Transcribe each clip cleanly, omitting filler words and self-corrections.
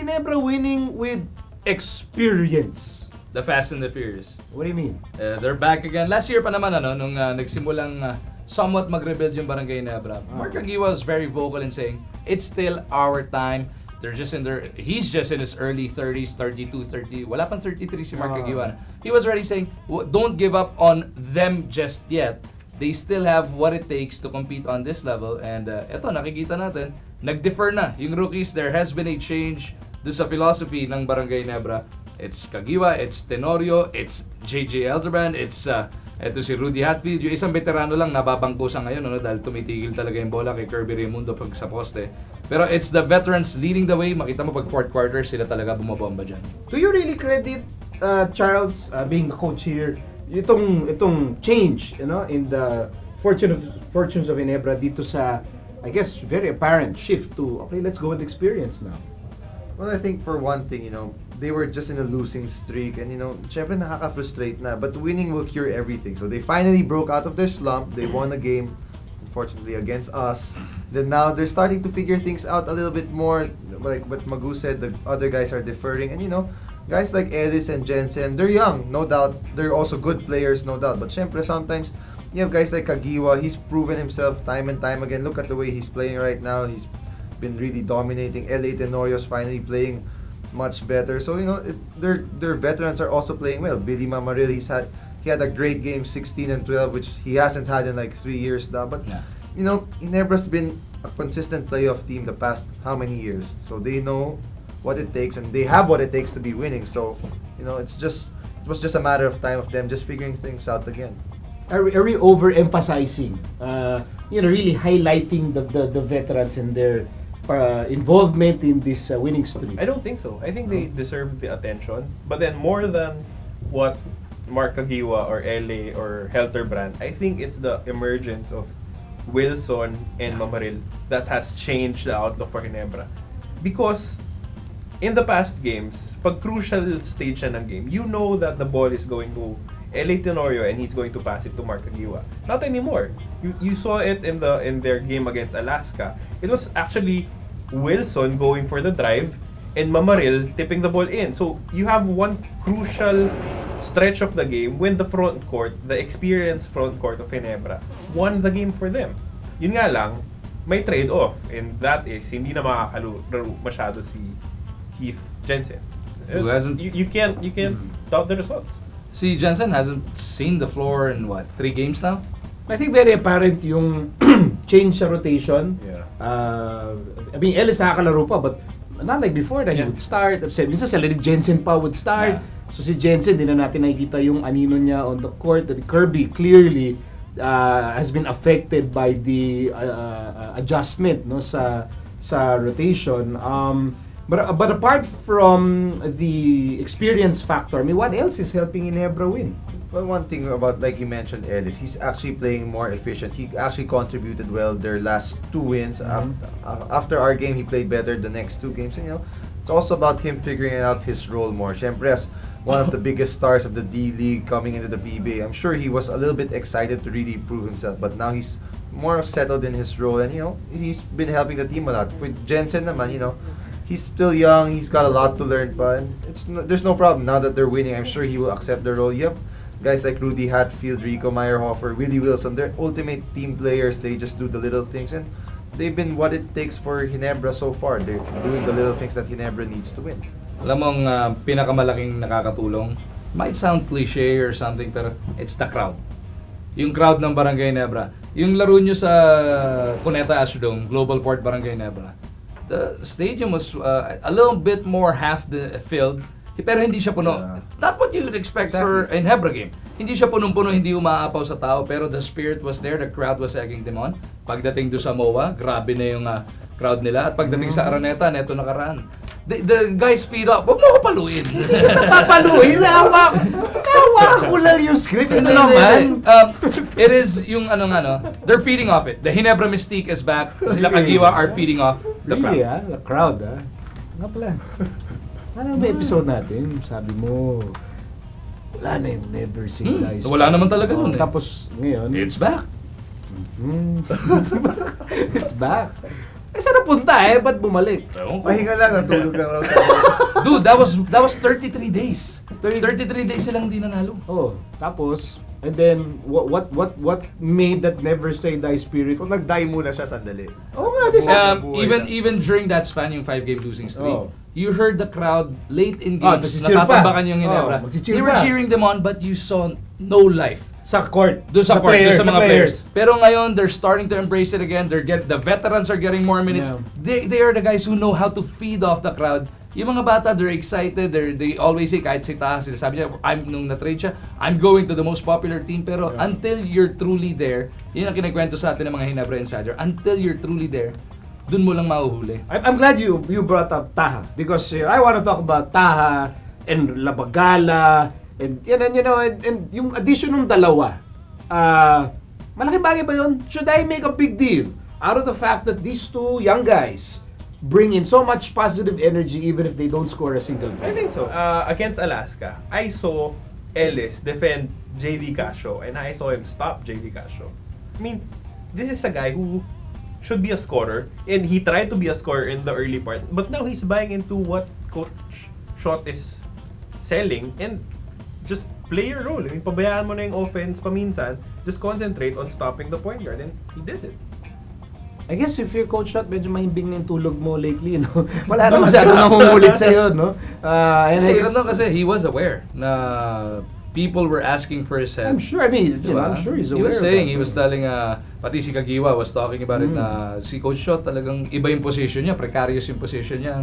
Ginebra winning with experience? The Fast and the Furious. What do you mean? They're back again. Last year pa naman, nung nagsimulang somewhat mag-rebuild yung Barangay Ginebra. Mark Aguiwa was very vocal in saying, it's still our time. They're just in their, he's just in his early 30s, 32, 30. Wala pang 33 si Mark Aguiwa. He was already saying, don't give up on them just yet. They still have what it takes to compete on this level. And eto, nakikita natin, nag-defer na. Yung rookies, there has been a change do sa philosophy ng Barangay Ginebra. It's Kagiwa, it's Tenorio, it's JJ Elderbrand, it's eto si Rudy Hatfield. Yung isang veterano lang nababangko sa ngayon dahil tumitigil talaga yung bola kay Kirby Raimundo pag sa poste. Pero it's the veterans leading the way. Makita mo pag fourth quarter sila talaga bumabomba dyan. Do you really credit Charles being the coach here itong change in the fortunes of Ginebra dito sa I guess very apparent shift to okay, let's go with experience now? Well, I think for one thing, they were just in a losing streak and syempre nakaka-frustrate na, but winning will cure everything. So they finally broke out of their slump. They won a game, unfortunately against us. Then now they're starting to figure things out a little bit more. Like what Magu said, the other guys are deferring, and guys like Ellis and Jensen, they're young, no doubt. They're also good players, no doubt. But syempre sometimes you have guys like Kagiwa. He's proven himself time and time again. Look at the way he's playing right now. He's been really dominating. L.A. Tenorio's finally playing much better. So their veterans are also playing well. Billy Mamaril, he had a great game, 16 and 12, which he hasn't had in like 3 years now. But Ginebra's been a consistent playoff team the past how many years? So they know what it takes and they have what it takes to be winning. So it was just a matter of time of them just figuring things out again. Are we overemphasizing? Really highlighting the veterans and their involvement in this winning streak? I don't think so. I think they deserve the attention. But then more than what Mark Aguiwa or LA or Helterbrand, I think it's the emergence of Wilson and Mamaril that has changed the outlook for Ginebra. Because in the past games, pag crucial stage na ng game, you know that the ball is going to L.A. Tenorio and he's going to pass it to Mark Aguiwa. Not anymore. You saw it in their game against Alaska. It was actually Wilson going for the drive and Mamaril tipping the ball in. So you have one crucial stretch of the game when the front court, the experienced front court of Ginebra, won the game for them. Yun nga lang, may trade-off, and that is hindi na makakalaro masyado si Keith Jensen. Who hasn't? You can't doubt the results. See, Jensen hasn't seen the floor in what, 3 games now? I think very apparent yung change sa rotation. Yeah. I mean, Ellis nakakalaro pa, but not like before that he would start. Minsan si Jensen pa would start. Yeah. So si Jensen, di na natin nakikita yung anino niya on the court. Kirby clearly has been affected by the adjustment sa rotation. But apart from the experience factor, I mean, what else is helping Ginebra win? Well, one thing about, like you mentioned, Ellis, he's actually playing more efficient. He actually contributed well their last 2 wins. After our game, he played better the next 2 games. And, it's also about him figuring out his role more. Siyempre, as one of the biggest stars of the D-League coming into the PBA, I'm sure he was a little bit excited to really prove himself. But now he's more settled in his role, and he's been helping the team a lot. With Jensen naman, he's still young. He's got a lot to learn, but there's no problem now that they're winning. I'm sure he will accept the role. Yep. Guys like Rudy Hatfield, Rico Meyerhofer, Willie Wilson, they're ultimate team players. They just do the little things, and they've been what it takes for Ginebra so far. They're doing the little things that Ginebra needs to win. Alam mong pinakamalaking nakakatulong, might sound cliche or something, pero it's the crowd. Yung crowd ng Barangay Ginebra. Yung laro nyo sa Cuneta Astrodome, Global Port Barangay Ginebra, the stadium was a little bit more half filled. Pero hindi siya puno. Yeah. Not what you would expect for a Ginebra game. Hindi siya punong-puno, hindi umaapaw sa tao, pero the spirit was there, the crowd was egging them on. Pagdating do sa MOA, grabe na yung crowd nila. At pagdating sa Araneta, neto nakaraan. The guys speed up. Huwag mo ko paluin. Hindi kita papaluin. Nawa ko lang yung script. Ito naman. It is yung they're feeding off it. The Ginebra mystique is back. Sila Kagiwa are feeding off the crowd. Really, the crowd, Nga pala. Ano ba episode natin? Sabi mo, wala na yung never seen guys. Wala naman talaga nun Tapos ngayon, it's back. It's back. saan napunta ba't bumalik? Ewan ko. Pahinga lang, natulog lang raw sa Dude, that was 33 days. 33 days silang hindi nanalo. Oh, tapos, and then, what made that never say die spirit? So nag-die muna siya sandali. Oo nga, this Even during that span, yung 5-game losing streak, Oh. you heard the crowd late in games, nagchicheer pa. natatambakan yung Ginebra. Magchicheer They were pa. cheering them on, but you saw no life. Sa court. Doon sa court, doon sa mga players. players. Pero ngayon, they're starting to embrace it again. The veterans are getting more minutes. Yeah. They are the guys who know how to feed off the crowd. Yung mga bata, they're excited. They always say, kahit si Taha, sinasabi niya, nung na-trade siya, I'm going to the most popular team. Pero until you're truly there, yun ang kinikwento sa atin ng mga Ginebra Insider, until you're truly there, dun mo lang mahuhuli. I'm glad you brought up Taha because I want to talk about Taha and Labagala and yung addition ng dalawa. Malaking bagay ba yun? Should I make a big deal out of the fact that these two young guys bring in so much positive energy even if they don't score a single goal? I think so. Against Alaska, I saw Ellis defend JV Casio and I saw him stop JV Casio. I mean, this is a guy who should be a scorer and he tried to be a scorer in the early part, but now he's buying into what Coach Shot is selling and just play your role. I mean, pabayaan mo na yung offense paminsan, just concentrate on stopping the point guard and he did it. I guess if you're Coach Shot, medyo mahimbing na yung tulog mo lately, no? Wala na masyado nangungulit sa'yo, no? And I guess, kasi he was aware na people were asking for his head. I'm sure, I mean, Diba? I'm sure he's He aware. was saying, of he was telling, pati si Kagiwa was talking about it na si Coach Shot talagang iba yung position niya, precarious yung position niya.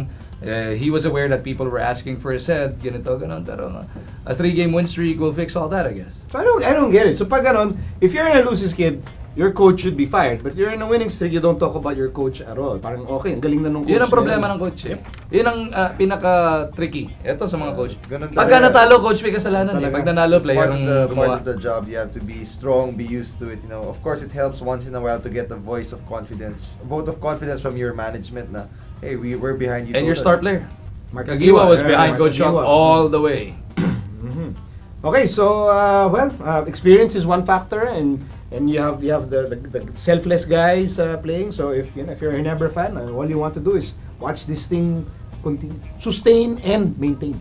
He was aware that people were asking for his head, ganito, ganon. Pero a 3-game win streak will fix all that, I guess. So I don't get it. So pag ganon, if you're in a losing skid, your coach should be fired. But you're in a winning streak, you don't talk about your coach at all. Parang okay, ang galing na nung coach. Yun ang problema na ng coach. Yun ang pinaka-tricky. Ito sa mga coach. Ganun Pagka talaga. natalo, coach may kasalanan. Pag nanalo, player ang Part gumawa. of the job, you have to be strong, be used to it. You know, of course, it helps once in a while to get a vote of confidence from your management. Na, hey, we're behind you. And your star player. Mark Kagiwa was behind Mark Coach Shot Kagiwa. all the way. Okay, so experience is one factor, and you have the selfless guys playing. So if you're a Ginebra fan, all you want to do is watch this thing continue, sustain and maintain.